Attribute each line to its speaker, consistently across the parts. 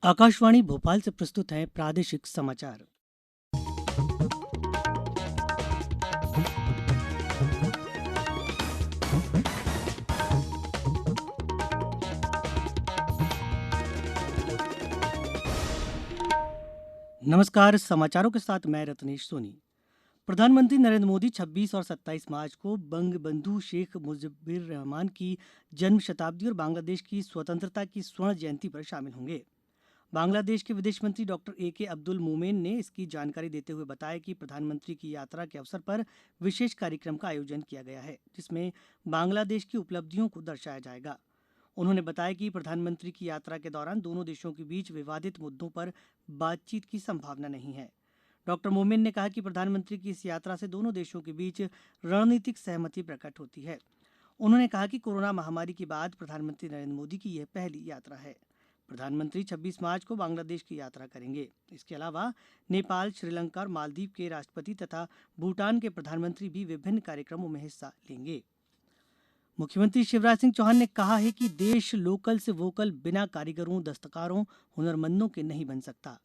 Speaker 1: आकाशवाणी भोपाल से प्रस्तुत है प्रादेशिक समाचार। नमस्कार, समाचारों के साथ मैं रत्नेश सोनी। प्रधानमंत्री नरेंद्र मोदी 26 और 27 मार्च को बंगबंधु शेख मुजिबुर रहमान की जन्म शताब्दी और बांग्लादेश की स्वतंत्रता की स्वर्ण जयंती पर शामिल होंगे। बांग्लादेश के विदेश मंत्री डॉक्टर ए.के. अब्दुल मोमेन ने इसकी जानकारी देते हुए बताया कि प्रधानमंत्री की यात्रा के अवसर पर विशेष कार्यक्रम का आयोजन किया गया है, जिसमें बांग्लादेश की उपलब्धियों को दर्शाया जाएगा। उन्होंने बताया कि प्रधानमंत्री की यात्रा के दौरान दोनों देशों के बीच विवादित मुद्दों पर बातचीत की संभावना नहीं है। डॉक्टर मोमेन ने कहा कि प्रधानमंत्री की इस यात्रा से दोनों देशों के बीच रणनीतिक सहमति प्रकट होती है। उन्होंने कहा कि कोरोना महामारी के बाद प्रधानमंत्री नरेंद्र मोदी की यह पहली यात्रा है। प्रधानमंत्री 26 मार्च को बांग्लादेश की यात्रा करेंगे। इसके अलावा नेपाल, श्रीलंका और मालदीव के राष्ट्रपति तथा भूटान के प्रधानमंत्री भी विभिन्न कार्यक्रमों में हिस्सा लेंगे। मुख्यमंत्री शिवराज सिंह चौहान ने कहा है कि देश लोकल से वोकल बिना कारीगरों, दस्तकारों, हुनरमंदों के नहीं बन सकता।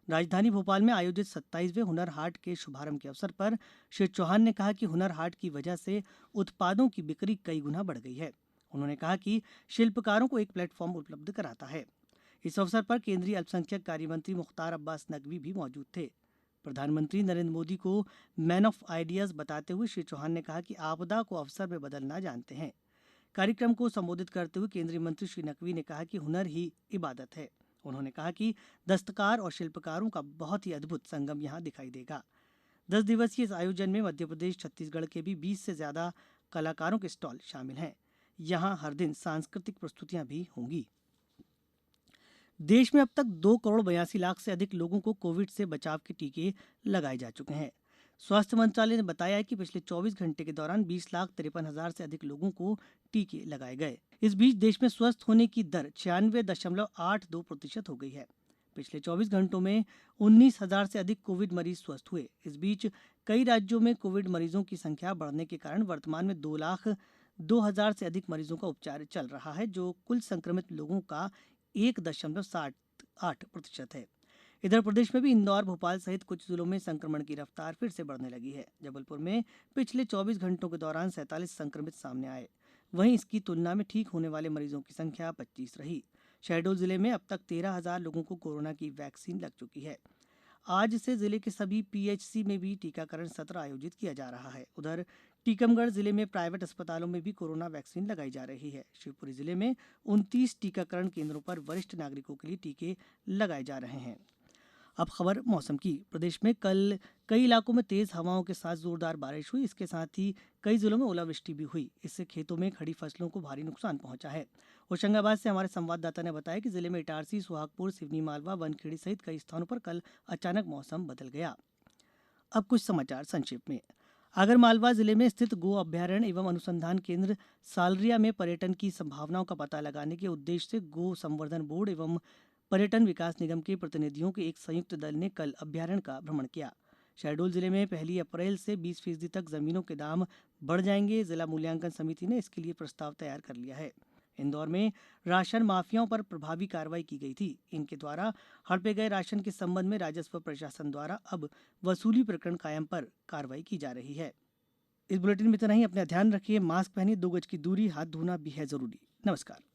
Speaker 1: राजधानी भोपाल में आयोजित 27वें हुनर हाट के शुभारंभ के अवसर पर श्री चौहान ने कहा कि हुनर हाट की वजह से उत्पादों की बिक्री कई गुना बढ़ गई है। उन्होंने कहा कि शिल्पकारों को एक प्लेटफॉर्म उपलब्ध कराता है। इस अवसर पर केंद्रीय अल्पसंख्यक कार्य मंत्री मुख्तार अब्बास नकवी भी मौजूद थे। प्रधानमंत्री नरेंद्र मोदी को मैन ऑफ आइडियाज बताते हुए श्री चौहान ने कहा कि आपदा को अवसर में बदलना जानते हैं। कार्यक्रम को संबोधित करते हुए केंद्रीय मंत्री श्री नकवी ने कहा कि हुनर ही इबादत है। उन्होंने कहा कि दस्तकार और शिल्पकारों का बहुत ही अद्भुत संगम यहां दिखाई देगा। 10 दिवसीय इस आयोजन में मध्यप्रदेश, छत्तीसगढ़ के भी 20 से ज्यादा कलाकारों के स्टॉल शामिल हैं। यहां हर दिन सांस्कृतिक प्रस्तुतियां भी होंगी। देश में अब तक 2,82,00,000 से अधिक लोगों को कोविड से बचाव के टीके लगाए जा चुके हैं। स्वास्थ्य मंत्रालय ने बताया है कि पिछले 24 घंटे के दौरान 20,53,000 से अधिक लोगों को टीके लगाए गए। इस बीच देश में स्वस्थ होने की दर 96.82% हो गई है। पिछले 24 घंटों में 19,000 से अधिक कोविड मरीज स्वस्थ हुए। इस बीच कई राज्यों में कोविड मरीजों की संख्या बढ़ने के कारण वर्तमान में 2,02,000 से अधिक मरीजों का उपचार चल रहा है, जो कुल संक्रमित लोगों का 1.68% है। इधर प्रदेश में भी इंदौर, भोपाल सहित कुछ जिलों में संक्रमण की रफ्तार फिर से बढ़ने लगी है। जबलपुर में पिछले 24 घंटों के दौरान 47 संक्रमित सामने आए। वहीं इसकी तुलना में ठीक होने वाले मरीजों की संख्या 25 रही। शहडोल जिले में अब तक 13,000 लोगों को कोरोना की वैक्सीन लग चुकी है। आज से जिले के सभी पीएचसी में भी टीकाकरण सत्र आयोजित किया जा रहा है। उधर टीकमगढ़ जिले में प्राइवेट अस्पतालों में भी कोरोना वैक्सीन लगाई जा रही है। शिवपुरी जिले में 29 टीकाकरण केंद्रों पर वरिष्ठ नागरिकों के लिए टीके लगाए जा रहे हैं। अब खबर मौसम की। प्रदेश में कल कई इलाकों में तेज हवाओं के साथ जोरदार बारिश हुई। इसके साथ ही कई जिलों में ओलावृष्टि भी हुई। इससे खेतों में खड़ी फसलों को भारी नुकसान पहुंचा है। होशंगाबाद से हमारे संवाददाता ने बताया कि जिले में इटारसी, सुहागपुर, सिवनी, मालवा, बनखेड़ी सहित कई स्थानों पर कल अचानक मौसम बदल गया। अब कुछ समाचार संक्षेप में। आगरमालवा जिले में स्थित गो अभ्यारण्य एवं अनुसंधान केंद्र सालरिया में पर्यटन की संभावनाओं का पता लगाने के उद्देश्य से गो संवर्धन बोर्ड एवं पर्यटन विकास निगम के प्रतिनिधियों के एक संयुक्त दल ने कल अभ्यारण्य का भ्रमण किया। शहडोल जिले में 1 अप्रैल से 20% तक जमीनों के दाम बढ़ जाएंगे। जिला मूल्यांकन समिति ने इसके लिए प्रस्ताव तैयार कर लिया है। इंदौर में राशन माफियाओं पर प्रभावी कार्रवाई की गई थी। इनके द्वारा हड़पे गए राशन के संबंध में राजस्व प्रशासन द्वारा अब वसूली प्रकरण कायम पर कार्रवाई की जा रही है। इस बुलेटिन में इतना ही। अपना ध्यान रखिए, मास्क पहनिए, 2 गज की दूरी, हाथ धोना भी है जरूरी। नमस्कार।